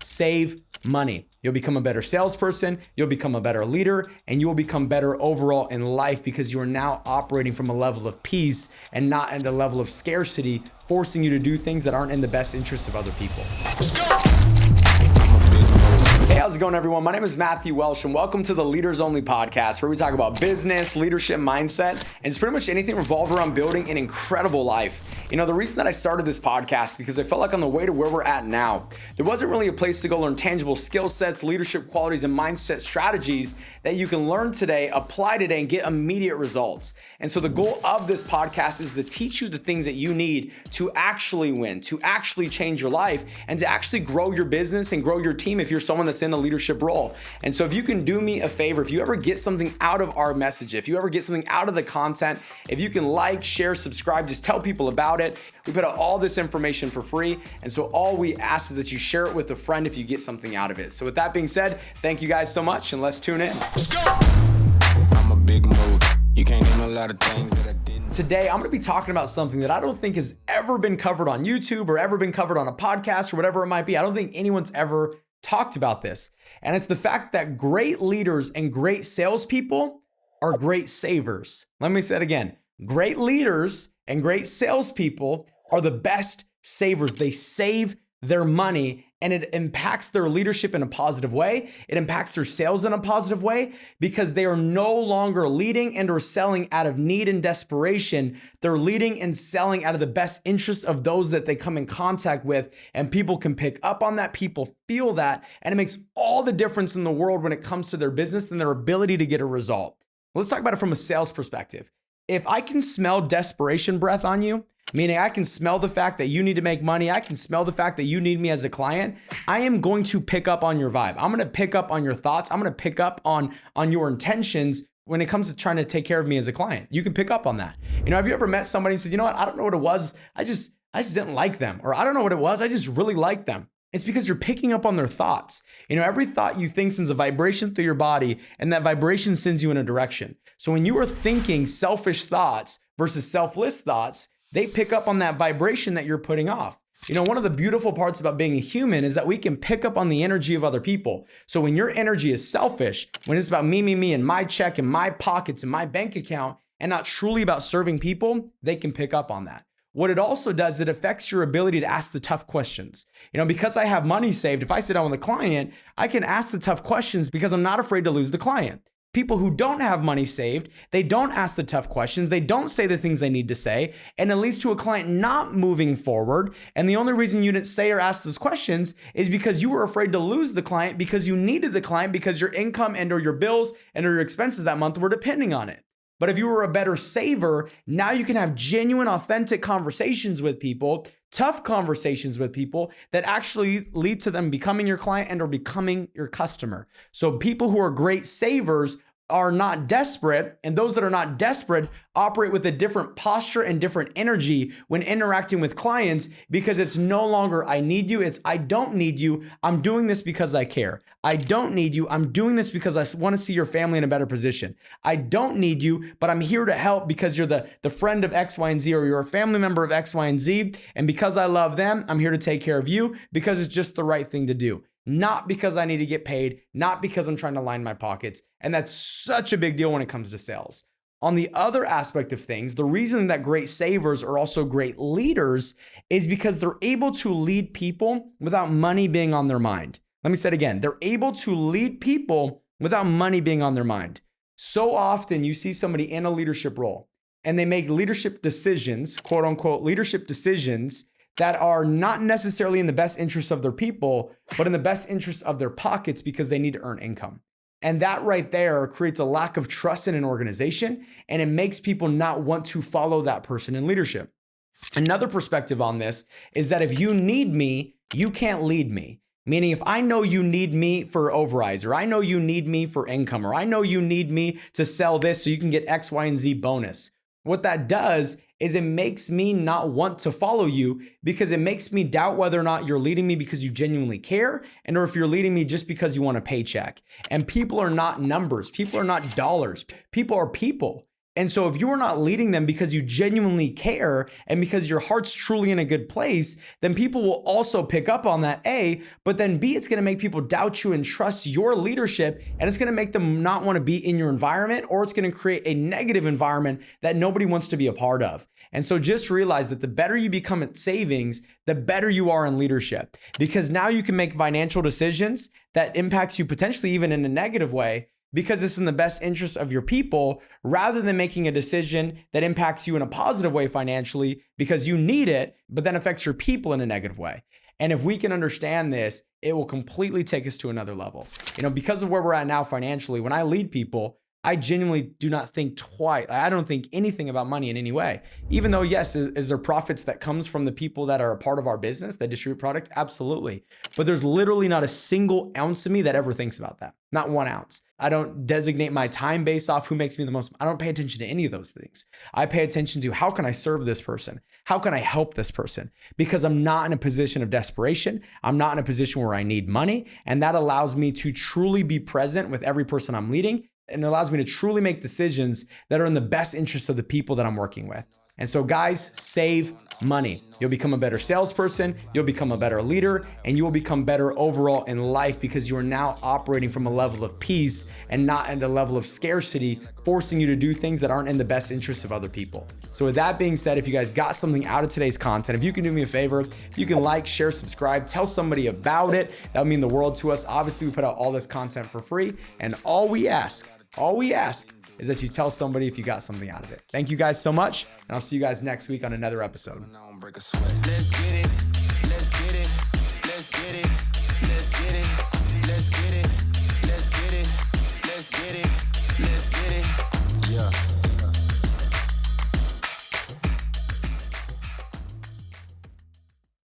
save money. You'll become a better salesperson, you'll become a better leader, and you will become better overall in life because you are now operating from a level of peace and not at a level of scarcity, forcing you to do things that aren't in the best interest of other people. Hey, how's it going, everyone? My name is Matthew Welsh, and welcome to the Leaders Only podcast, where we talk about business, leadership, mindset, and it's pretty much anything revolved around building an incredible life. You know, the reason that I started this podcast is because I felt like on the way to where we're at now, there wasn't really a place to go learn tangible skill sets, leadership qualities, and mindset strategies that you can learn today, apply today, and get immediate results. And so the goal of this podcast is to teach you the things that you need to actually win, to actually change your life, and to actually grow your business and grow your team if you're someone that's in a leadership role. And so if you can do me a favor, if you ever get something out of our message, if you ever get something out of the content, if you can like, share, subscribe, just tell people about it. We put out all this information for free. And so all we ask is that you share it with a friend if you get something out of it. So with that being said, thank you guys so much, and let's tune in. Let's go. I'm a big mood. You can't name a lot of things that I didn't. Today, I'm going to be talking about something that I don't think has ever been covered on YouTube or ever been covered on a podcast or whatever it might be. I don't think anyone's ever talked about this. And it's the fact that great leaders and great salespeople are great savers. Let me say it again. Great leaders and great salespeople are the best savers. They save their money, and it impacts their leadership in a positive way. It impacts their sales in a positive way because they are no longer leading and or selling out of need and desperation. They're leading and selling out of the best interest of those that they come in contact with, and people can pick up on that. People feel that, and it makes all the difference in the world when it comes to their business and their ability to get a result. Let's talk about it from a sales perspective. If I can smell desperation breath on you, meaning I can smell the fact that you need to make money, I can smell the fact that you need me as a client, I am going to pick up on your vibe. I'm going to pick up on your thoughts. I'm going to pick up on your intentions when it comes to trying to take care of me as a client. You can pick up on that. You know, have you ever met somebody and said, you know what, I don't know what it was. I just didn't like them. Or I don't know what it was. I just really liked them. It's because you're picking up on their thoughts. You know, every thought you think sends a vibration through your body, and that vibration sends you in a direction. So when you are thinking selfish thoughts versus selfless thoughts, they pick up on that vibration that you're putting off. You know, one of the beautiful parts about being a human is that we can pick up on the energy of other people. So when your energy is selfish, when it's about me, and my check and my pockets and my bank account, and not truly about serving people, they can pick up on that. What it also does, it affects your ability to ask the tough questions. You know, because I have money saved, if I sit down with a client, I can ask the tough questions because I'm not afraid to lose the client. People who don't have money saved, they don't ask the tough questions. They don't say the things they need to say. And it leads to a client not moving forward. And the only reason you didn't say or ask those questions is because you were afraid to lose the client, because you needed the client, because your income and or your bills and or your expenses that month were depending on it. But if you were a better saver, now you can have genuine, authentic conversations with people, tough conversations with people that actually lead to them becoming your client and or becoming your customer. So people who are great savers are not desperate, and those that are not desperate operate with a different posture and different energy when interacting with clients, because it's no longer I need you, it's I don't need you, I'm doing this because I care. I don't need you, I'm doing this because I want to see your family in a better position. I don't need you, but I'm here to help because you're the friend of X, Y, and Z, or you're a family member of X, Y, and Z, and because I love them, I'm here to take care of you because it's just the right thing to do. Not because I need to get paid, not because I'm trying to line my pockets. And that's such a big deal when it comes to sales. On the other aspect of things, the reason that great savers are also great leaders is because they're able to lead people without money being on their mind. Let me say it again. They're able to lead people without money being on their mind. So often you see somebody in a leadership role and they make leadership decisions, quote unquote, leadership decisions that are not necessarily in the best interest of their people, but in the best interest of their pockets because they need to earn income. And that right there creates a lack of trust in an organization, and it makes people not want to follow that person in leadership. Another perspective on this is that if you need me, you can't lead me. Meaning if I know you need me for overrides, or I know you need me for income, or I know you need me to sell this so you can get X, Y, and Z bonus, what that does is it makes me not want to follow you because it makes me doubt whether or not you're leading me because you genuinely care, and or if you're leading me just because you want a paycheck. And people are not numbers. People are not dollars. People are people. And so if you are not leading them because you genuinely care and because your heart's truly in a good place, then people will also pick up on that, A, but then B, it's gonna make people doubt you and trust your leadership, and it's gonna make them not wanna be in your environment, or it's gonna create a negative environment that nobody wants to be a part of. And so just realize that the better you become at savings, the better you are in leadership, because now you can make financial decisions that impacts you potentially even in a negative way, because it's in the best interest of your people, rather than making a decision that impacts you in a positive way financially because you need it, but then affects your people in a negative way. And if we can understand this, it will completely take us to another level. Because of where we're at now financially, when I lead people, I genuinely do not think twice. I don't think anything about money in any way. Even though, yes, is there profits that comes from the people that are a part of our business that distribute product? Absolutely. But there's literally not a single ounce of me that ever thinks about that. Not 1 ounce. I don't designate my time based off who makes me the most. I don't pay attention to any of those things. I pay attention to how can I serve this person? How can I help this person? Because I'm not in a position of desperation. I'm not in a position where I need money. And that allows me to truly be present with every person I'm leading. And it allows me to truly make decisions that are in the best interest of the people that I'm working with. And so guys, save money. You'll become a better salesperson, you'll become a better leader, and you will become better overall in life because you are now operating from a level of peace and not at a level of scarcity, forcing you to do things that aren't in the best interest of other people. So with that being said, if you guys got something out of today's content, if you can do me a favor, if you can like, share, subscribe, tell somebody about it, that would mean the world to us. Obviously, we put out all this content for free, and all we ask is that you tell somebody if you got something out of it. Thank you guys so much, and I'll see you guys next week on another episode. Let's get it.